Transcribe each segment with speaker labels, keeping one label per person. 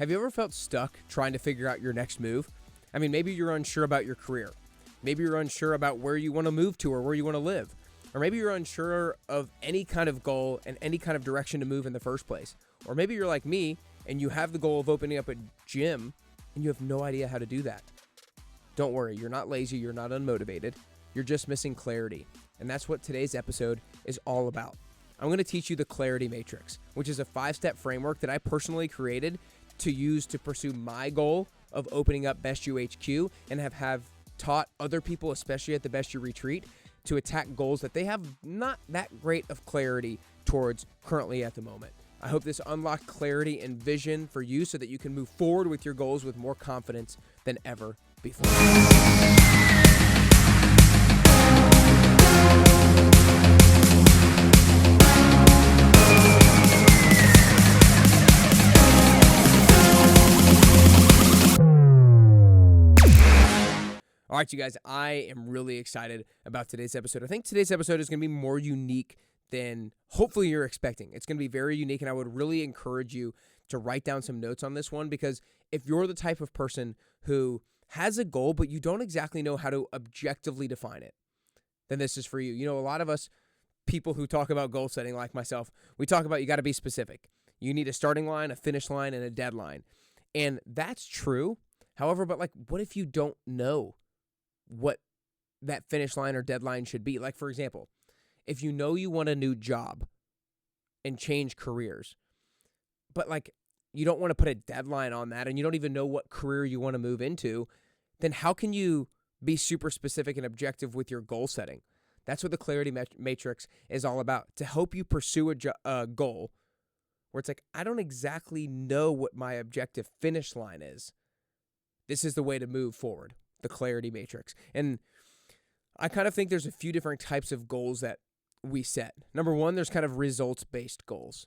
Speaker 1: Have you ever felt stuck trying to figure out your next move? I mean, maybe you're unsure about your career. Maybe you're unsure about where you want to move to or where you want to live. Or maybe you're unsure of any kind of goal and any kind of direction to move in the first place. Or maybe you're like me and you have the goal of opening up a gym and you have no idea how to do that. Don't worry, you're not lazy, you're not unmotivated. You're just missing clarity. And that's what today's episode is all about. I'm going to teach you the Clarity Matrix, which is a 5-step framework that I personally created to use to pursue my goal of opening up Best You HQ and have taught other people, especially at the Best You Retreat, to attack goals that they have not that great of clarity towards currently at the moment. I hope this unlocked clarity and vision for you so that you can move forward with your goals with more confidence than ever before. All right, you guys, I am really excited about today's episode. I think today's episode is going to be more unique than hopefully you're expecting. It's going to be very unique, and I would really encourage you to write down some notes on this one, because if you're the type of person who has a goal, but you don't exactly know how to objectively define it, then this is for you. You know, a lot of us people who talk about goal setting, like myself, we talk about you got to be specific. You need a starting line, a finish line, and a deadline. And that's true. However, but like, what if you don't know what that finish line or deadline should be? Like, for example, if you know you want a new job and change careers, but like you don't want to put a deadline on that and you don't even know what career you want to move into, then how can you be super specific and objective with your goal setting? That's what the Clarity Matrix is all about, to help you pursue a goal where it's like, I don't exactly know what my objective finish line is. This is the way to move forward. The Clarity Matrix. And I kind of think there's a few different types of goals that we set. Number one, there's kind of results-based goals,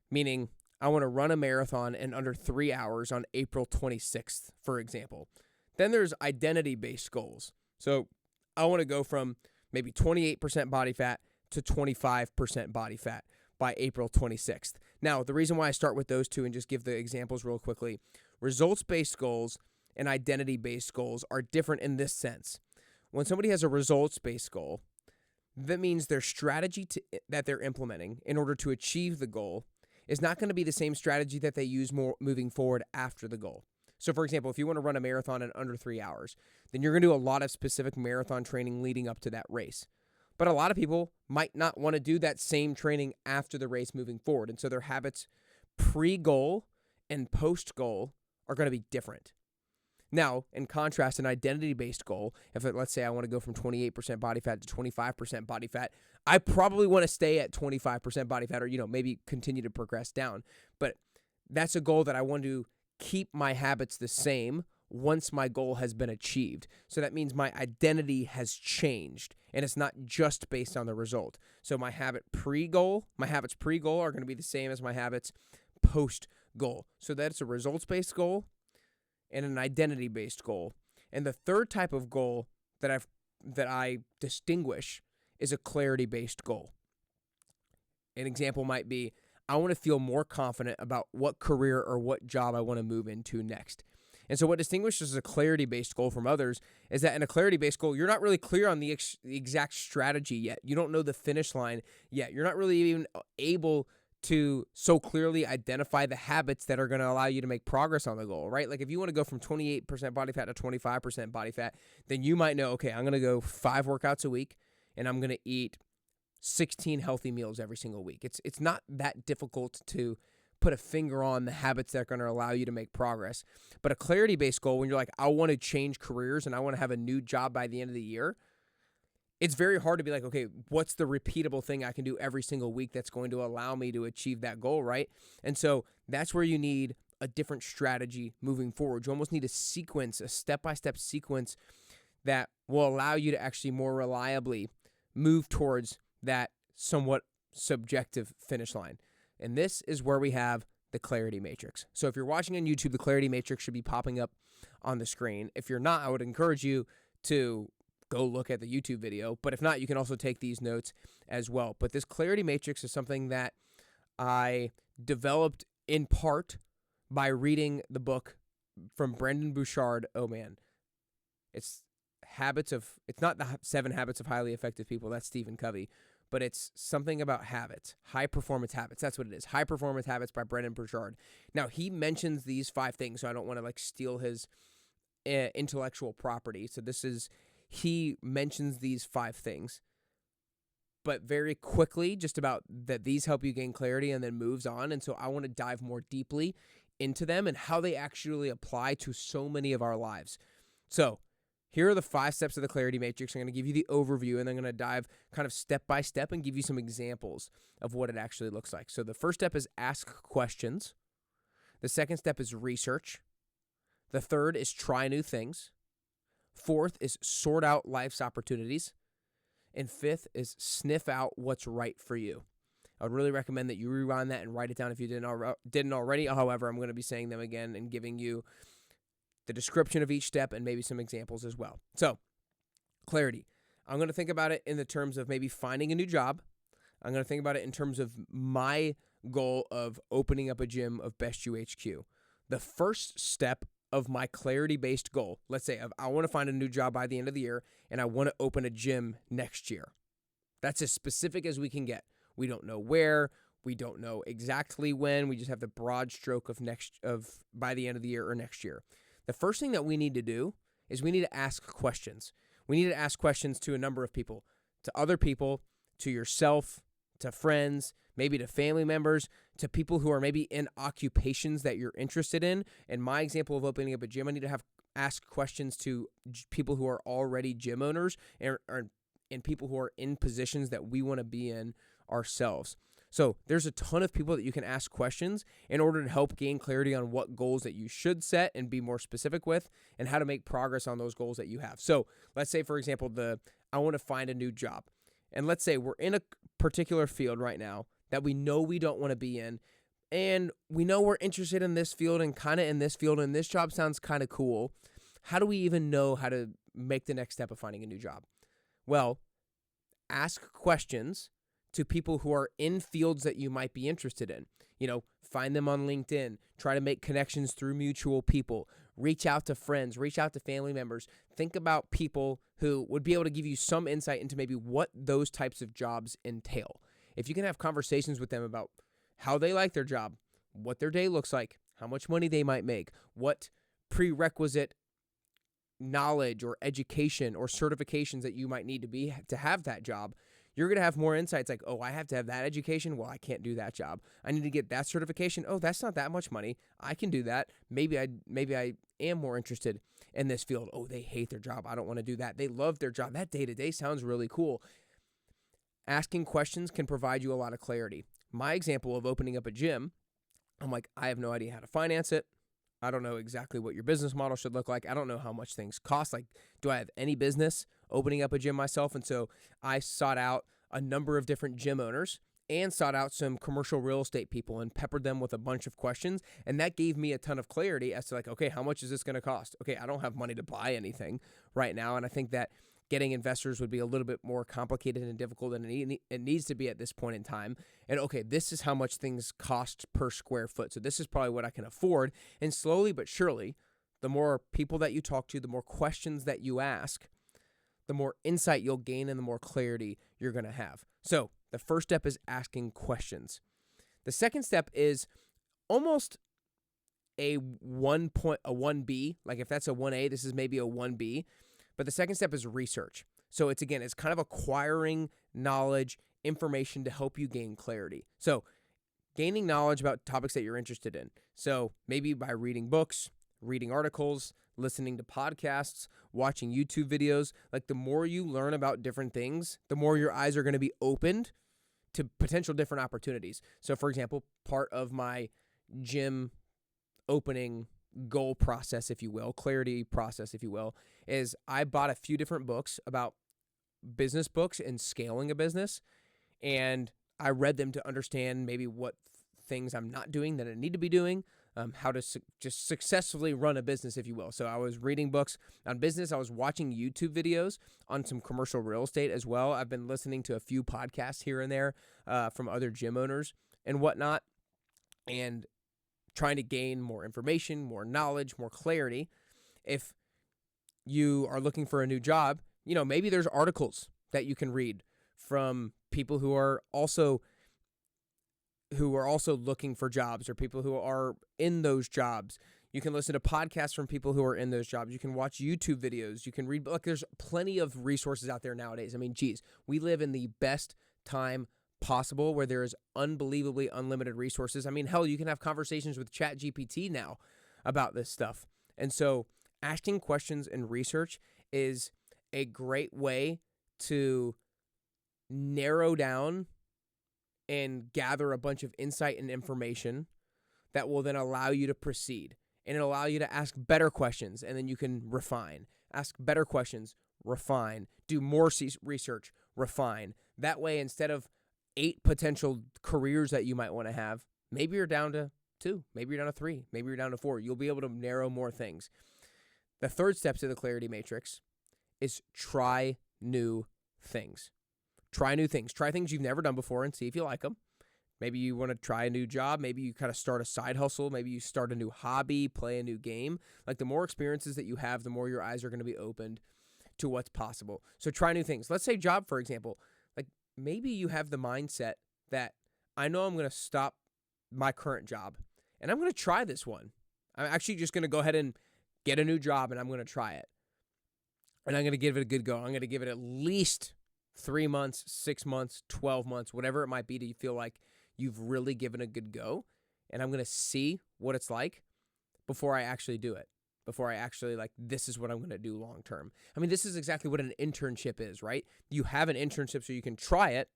Speaker 1: meaning I want to run a marathon in under 3 hours on April 26th, for example. Then there's identity-based goals. So I want to go from maybe 28% body fat to 25% body fat by April 26th. Now, the reason why I start with those two and just give the examples real quickly, results-based goals and identity-based goals are different in this sense. When somebody has a results-based goal, that means their strategy that they're implementing in order to achieve the goal is not going to be the same strategy that they use moving forward after the goal. So, for example, if you want to run a marathon in under 3 hours, then you're going to do a lot of specific marathon training leading up to that race. But a lot of people might not want to do that same training after the race moving forward. And so their habits pre-goal and post-goal are going to be different. Now, in contrast, an identity-based goal, let's say I want to go from 28% body fat to 25% body fat, I probably want to stay at 25% body fat, or, maybe continue to progress down. But that's a goal that I want to keep my habits the same once my goal has been achieved. So that means my identity has changed, and it's not just based on the result. So my habits pre-goal are going to be the same as my habits post-goal. So that's a results-based goal and an identity-based goal. And the third type of goal that I distinguish is a clarity-based goal. An example might be, I want to feel more confident about what career or what job I want to move into next. And so what distinguishes a clarity-based goal from others is that in a clarity-based goal, you're not really clear on the exact strategy yet. You don't know the finish line yet. You're not really even able to so clearly identify the habits that are going to allow you to make progress on the goal, right? Like if you want to go from 28% body fat to 25% body fat, then you might know, okay, I'm going to go 5 workouts a week and I'm going to eat 16 healthy meals every single week. It's not that difficult to put a finger on the habits that are going to allow you to make progress. But a clarity-based goal, when you're like, I want to change careers and I want to have a new job by the end of the year, it's very hard to be like, okay, what's the repeatable thing I can do every single week that's going to allow me to achieve that goal, right? And so that's where you need a different strategy moving forward. You almost need a step-by-step sequence that will allow you to actually more reliably move towards that somewhat subjective finish line. And this is where we have the Clarity Matrix. So if you're watching on YouTube, the Clarity Matrix should be popping up on the screen. If you're not, I would encourage you to go look at the YouTube video. But if not, you can also take these notes as well. But this Clarity Matrix is something that I developed in part by reading the book from Brendon Burchard. Oh man, it's not the 7 Habits of Highly Effective People. That's Stephen Covey, but it's something about habits, high performance habits. That's what it is. High performance habits by Brendon Burchard. Now he mentions these 5 things, so I don't want to steal his intellectual property. So he mentions these 5 things, but very quickly, just about that these help you gain clarity, and then moves on. And so I want to dive more deeply into them and how they actually apply to so many of our lives. So here are the 5 steps of the clarity matrix. I'm going to give you the overview, and then I'm going to dive kind of step by step and give you some examples of what it actually looks like. So the first step is ask questions. The second step is research. The third is try new things. Fourth is sort out life's opportunities. And fifth is sniff out what's right for you. I would really recommend that you rewind that and write it down if you didn't already. However, I'm going to be saying them again and giving you the description of each step and maybe some examples as well. So, clarity. I'm going to think about it in the terms of maybe finding a new job. I'm going to think about it in terms of my goal of opening up a gym of Best UHQ. The first step of my clarity-based goal, let's say I want to find a new job by the end of the year, and I want to open a gym next year. That's as specific as we can get. We don't know where. We don't know exactly when. We just have the broad stroke of by the end of the year or next year. The first thing that we need to do is we need to ask questions. We need to ask questions to a number of people, to other people, to yourself, to friends, maybe to family members, to people who are maybe in occupations that you're interested in. In my example of opening up a gym, I need to ask questions to people who are already gym owners and people who are in positions that we want to be in ourselves. So there's a ton of people that you can ask questions in order to help gain clarity on what goals that you should set and be more specific with, and how to make progress on those goals that you have. So let's say, for example, I want to find a new job. And let's say we're in a particular field right now that we know we don't want to be in, and we know we're interested in this field and kind of in this field, and this job sounds kind of cool. How do we even know how to make the next step of finding a new job? Well, ask questions to people who are in fields that you might be interested in. Find them on LinkedIn, try to make connections through mutual people, reach out to friends, reach out to family members. Think about people who would be able to give you some insight into maybe what those types of jobs entail. If you can have conversations with them about how they like their job, what their day looks like, how much money they might make, what prerequisite knowledge or education or certifications that you might need to have that job, you're going to have more insights like, oh, I have to have that education. Well, I can't do that job. I need to get that certification. Oh, that's not that much money. I can do that. Maybe I am more interested in this field. Oh, they hate their job. I don't want to do that. They love their job. That day-to-day sounds really cool. Asking questions can provide you a lot of clarity. My example of opening up a gym, I'm like, I have no idea how to finance it. I don't know exactly what your business model should look like. I don't know how much things cost. Like, do I have any business opening up a gym myself? And so I sought out a number of different gym owners and sought out some commercial real estate people and peppered them with a bunch of questions. And that gave me a ton of clarity as to okay, how much is this going to cost? Okay, I don't have money to buy anything right now. And I think that getting investors would be a little bit more complicated and difficult than it needs to be at this point in time. And okay, this is how much things cost per square foot. So this is probably what I can afford. And slowly but surely, the more people that you talk to, the more questions that you ask, the more insight you'll gain and the more clarity you're going to have. So the first step is asking questions. The second step is almost a 1B. Like if that's a 1A, this is maybe a 1B. But the second step is research. So it's kind of acquiring knowledge, information to help you gain clarity. So gaining knowledge about topics that you're interested in. So maybe by reading books, reading articles, listening to podcasts, watching YouTube videos. Like the more you learn about different things, the more your eyes are going to be opened to potential different opportunities. So for example, part of my gym opening goal process, if you will, clarity process, if you will, is I bought a few different books about business books and scaling a business. And I read them to understand maybe what things I'm not doing that I need to be doing, how to just successfully run a business, if you will. So I was reading books on business. I was watching YouTube videos on some commercial real estate as well. I've been listening to a few podcasts here and there from other gym owners and whatnot, and trying to gain more information, more knowledge, more clarity. If you are looking for a new job, maybe there's articles that you can read from people who are also looking for jobs, or people who are in those jobs. You can listen to podcasts from people who are in those jobs. You can watch YouTube videos. You can read, there's plenty of resources out there nowadays. I mean, geez, we live in the best time possible where there is unbelievably unlimited resources. I mean, hell, you can have conversations with ChatGPT now about this stuff. And so asking questions and research is a great way to narrow down and gather a bunch of insight and information that will then allow you to proceed, and it'll allow you to ask better questions, and then you can refine. Ask better questions, refine, do more research, refine. That way, instead of 8 potential careers that you might want to have, maybe you're down to 2, maybe you're down to 3, maybe you're down to 4. You'll be able to narrow more things. The third step to the clarity matrix is try new things. Try new things. Try things you've never done before and see if you like them. Maybe you want to try a new job. Maybe you kind of start a side hustle. Maybe you start a new hobby, play a new game. Like, the more experiences that you have, the more your eyes are going to be opened to what's possible. So try new things. Let's say job, for example. Like, maybe you have the mindset that I know I'm going to stop my current job and I'm going to try this one. I'm actually just going to go ahead and get a new job and I'm going to try it. And I'm going to give it a good go. I'm going to give it at least 3 months, 6 months, 12 months, whatever it might be, to feel like you've really given a good go. And I'm going to see what it's like before I actually do it, before I actually, this is what I'm going to do long term. I mean, this is exactly what an internship is, right? You have an internship so you can try it,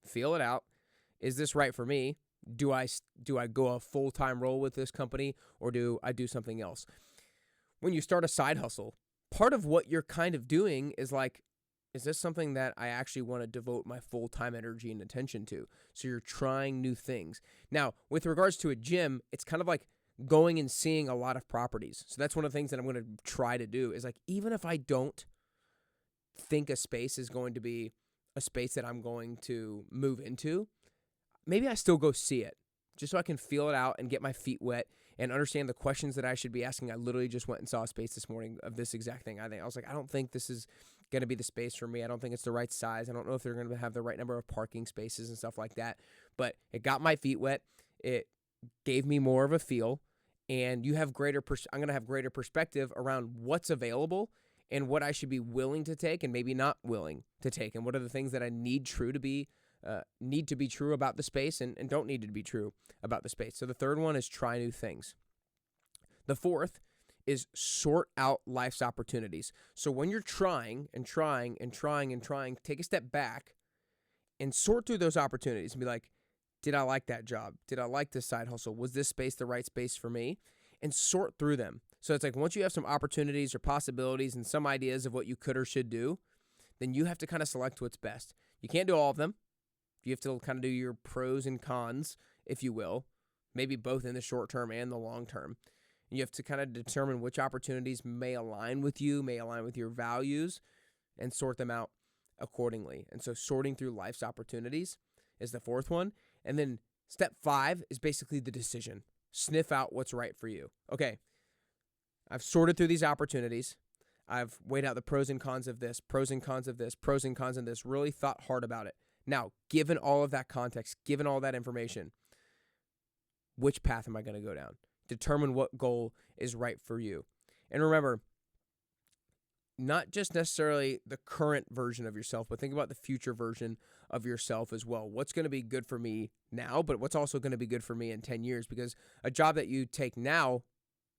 Speaker 1: feel it out. Is this right for me? Do I go a full-time role with this company, or do I do something else? When you start a side hustle, part of what you're kind of doing is is this something that I actually want to devote my full-time energy and attention to? So you're trying new things. Now, with regards to a gym, it's kind of like going and seeing a lot of properties. So that's one of the things that I'm going to try to do is, even if I don't think a space is going to be a space that I'm going to move into, maybe I still go see it just so I can feel it out and get my feet wet and understand the questions that I should be asking. I literally just went and saw a space this morning of this exact thing. I was like, I don't think this is going to be the space for me. I don't think it's the right size. I don't know if they're going to have the right number of parking spaces and stuff like that. But it got my feet wet. It gave me more of a feel. And I'm going to have greater perspective around what's available and what I should be willing to take and maybe not willing to take. And what are the things that I need to be true about the space and don't need to be true about the space. So the third one is try new things. The fourth is sort out life's opportunities. So when you're trying, take a step back and sort through those opportunities and be like, did I like that job? Did I like this side hustle? Was this space the right space for me? And sort through them. So it's like, once you have some opportunities or possibilities and some ideas of what you could or should do, then you have to kind of select what's best. You can't do all of them. You have to kind of do your pros and cons, if you will, maybe both in the short term and the long term. You have to kind of determine which opportunities may align with you, may align with your values, and sort them out accordingly. And so sorting through life's opportunities is the fourth one. And then step 5 is basically the decision. Sniff out what's right for you. Okay, I've sorted through these opportunities. I've weighed out the pros and cons of this, pros and cons of this, pros and cons of this, really thought hard about it. Now, given all of that context, given all that information, which path am I going to go down? Determine what goal is right for you. And remember, not just necessarily the current version of yourself, but think about the future version of yourself as well. What's going to be good for me now, but what's also going to be good for me in 10 years? Because a job that you take now,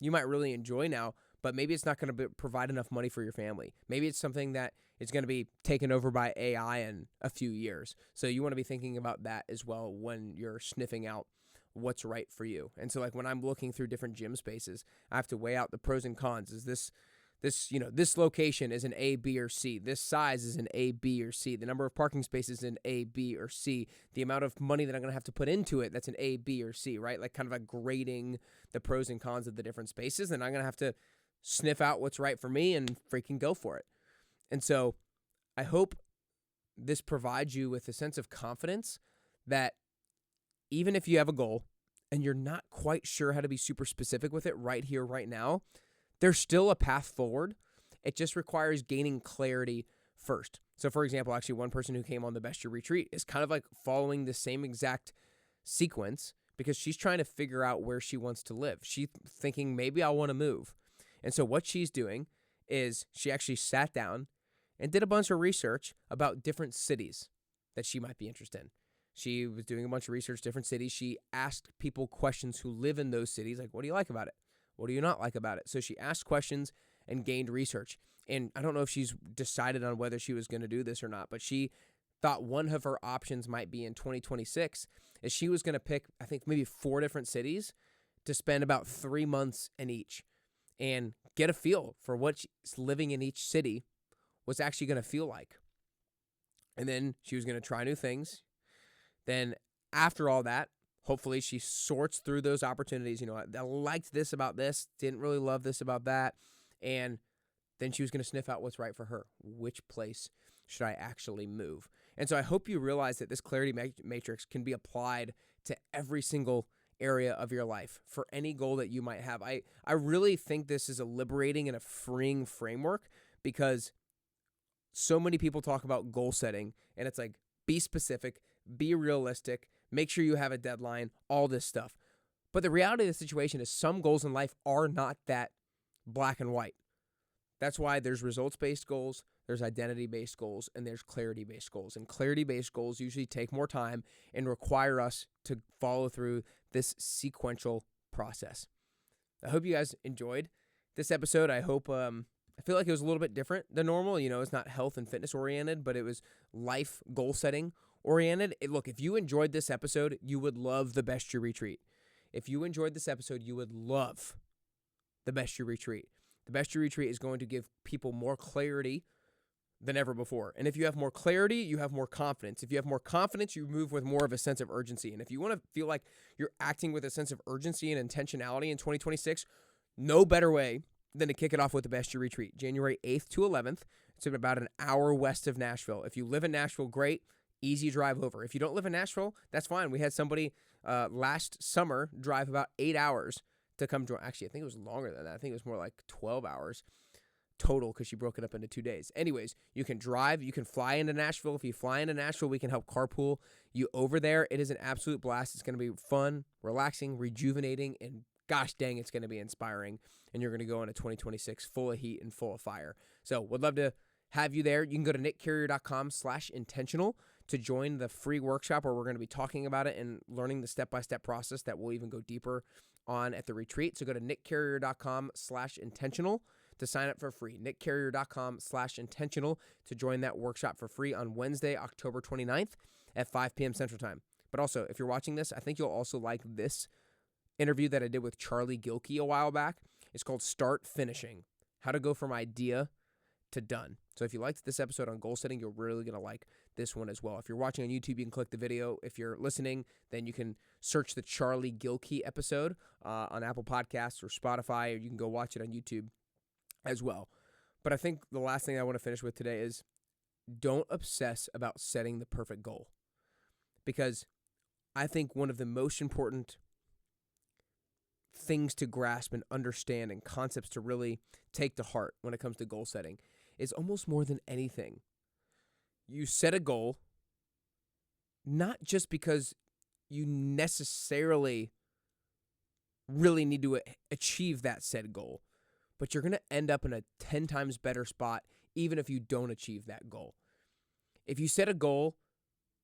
Speaker 1: you might really enjoy now, but maybe it's not going to provide enough money for your family. Maybe it's something that is going to be taken over by AI in a few years. So you want to be thinking about that as well when you're sniffing out what's right for you. And so when I'm looking through different gym spaces, I have to weigh out the pros and cons. Is this location is an A, B, or C. This size is an A, B, or C. The number of parking spaces is an A, B, or C. The amount of money that I'm going to have to put into it, that's an A, B, or C, right? Kind of a grading the pros and cons of the different spaces. And I'm going to have to sniff out what's right for me and freaking go for it. And so I hope this provides you with a sense of confidence that even if you have a goal and you're not quite sure how to be super specific with it right here, right now, there's still a path forward. It just requires gaining clarity first. So for example, actually one person who came on the Best Year Retreat is kind of like following the same exact sequence because she's trying to figure out where she wants to live. She's thinking maybe I want to move. And so what she's doing is she actually sat down and did a bunch of research about different cities that she might be interested in. She was doing a bunch of research, different cities. She asked people questions who live in those cities, like, what do you like about it? What do you not like about it? So she asked questions and gained research. And I don't know if she's decided on whether she was going to do this or not, but she thought one of her options might be in 2026 is she was going to pick, I think, maybe 4 different cities to spend about 3 months in each and get a feel for what living in each city was actually going to feel like. And then she was going to try new things. Then after all that, hopefully she sorts through those opportunities. You know, I liked this about this, didn't really love this about that. And then she was going to sniff out what's right for her. Which place should I actually move? And so I hope you realize that this clarity matrix can be applied to every single area of your life for any goal that you might have. I really think this is a liberating and a freeing framework because so many people talk about goal setting and it's like, be specific, be realistic, make sure you have a deadline, all this stuff. But the reality of the situation is some goals in life are not that black and white. That's why there's results-based goals, there's identity-based goals, and there's clarity-based goals. And clarity-based goals usually take more time and require us to follow through this sequential process. I hope you guys enjoyed this episode. I hope, I feel like it was a little bit different than normal. You know, it's not health and fitness oriented, but it was life goal setting oriented. Look, if you enjoyed this episode, you would love the Best Year Retreat. If you enjoyed this episode, you would love the Best Year Retreat. The Best Year Retreat is going to give people more clarity than ever before. And if you have more clarity, you have more confidence. If you have more confidence, you move with more of a sense of urgency. And if you want to feel like you're acting with a sense of urgency and intentionality in 2026, no better way than to kick it off with the Best Year Retreat, January 8th to 11th. It's about an hour west of Nashville. If you live in Nashville, great, easy drive over. If you don't live in Nashville, that's fine. We had somebody last summer drive about 8 hours to come join. Actually, I think it was longer than that. I think it was more like 12 hours total because she broke it up into 2 days. Anyways, you can drive. You can fly into Nashville. If you fly into Nashville, we can help carpool you over there. It is an absolute blast. It's going to be fun, relaxing, rejuvenating, and gosh dang, it's going to be inspiring. And you're going to go into 2026 full of heat and full of fire. So would love to have you there. You can go to nickcarrier.com/intentional to join the free workshop where we're going to be talking about it and learning the step-by-step process that we'll even go deeper on at the retreat. So go to nickcarrier.com/intentional to sign up for free. nickcarrier.com/intentional to join that workshop for free on Wednesday, October 29th at 5 p.m. Central Time. But also, if you're watching this, I think you'll also like this interview that I did with Charlie Gilkey a while back. It's called Start Finishing, how to go from idea to done. So if you liked this episode on goal setting, you're really going to like this one as well. If you're watching on YouTube, you can click the video. If you're listening, then you can search the Charlie Gilkey episode on Apple Podcasts or Spotify, or you can go watch it on YouTube as well. But I think the last thing I want to finish with today is don't obsess about setting the perfect goal. Because I think one of the most important things to grasp and understand and concepts to really take to heart when it comes to goal setting is almost more than anything. You set a goal not just because you necessarily really need to achieve that said goal, but you're going to end up in a 10 times better spot even if you don't achieve that goal. If you set a goal,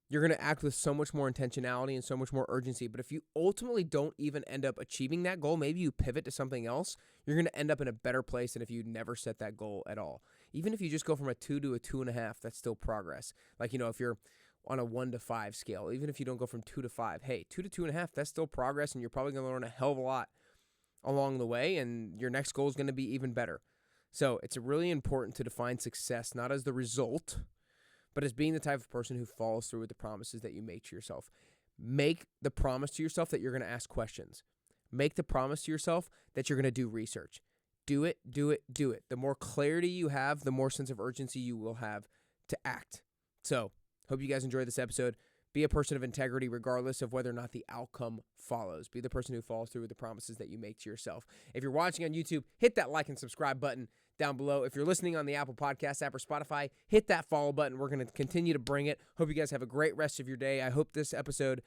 Speaker 1: you're going to act with so much more intentionality and so much more urgency. But if you ultimately don't even end up achieving that goal, maybe you pivot to something else, you're going to end up in a better place than if you never set that goal at all. Even if you just go from a 2 to a 2.5, that's still progress. Like, you know, if you're on a 1 to 5 scale, even if you don't go from 2 to 5, hey, 2 to 2.5, that's still progress, and you're probably going to learn a hell of a lot along the way, and your next goal is going to be even better. So it's really important to define success not as the result, but as being the type of person who follows through with the promises that you make to yourself. Make the promise to yourself that you're going to ask questions. Make the promise to yourself that you're going to do research. Do it, do it, do it. The more clarity you have, the more sense of urgency you will have to act. So, hope you guys enjoyed this episode. Be a person of integrity regardless of whether or not the outcome follows. Be the person who follows through with the promises that you make to yourself. If you're watching on YouTube, hit that like and subscribe button down below. If you're listening on the Apple Podcast app or Spotify, hit that follow button. We're going to continue to bring it. Hope you guys have a great rest of your day. I hope this episode,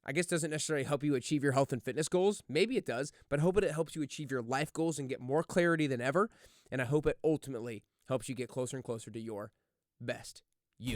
Speaker 1: I guess, doesn't necessarily help you achieve your health and fitness goals. Maybe it does, but I hope it helps you achieve your life goals and get more clarity than ever. And I hope it ultimately helps you get closer and closer to your best you.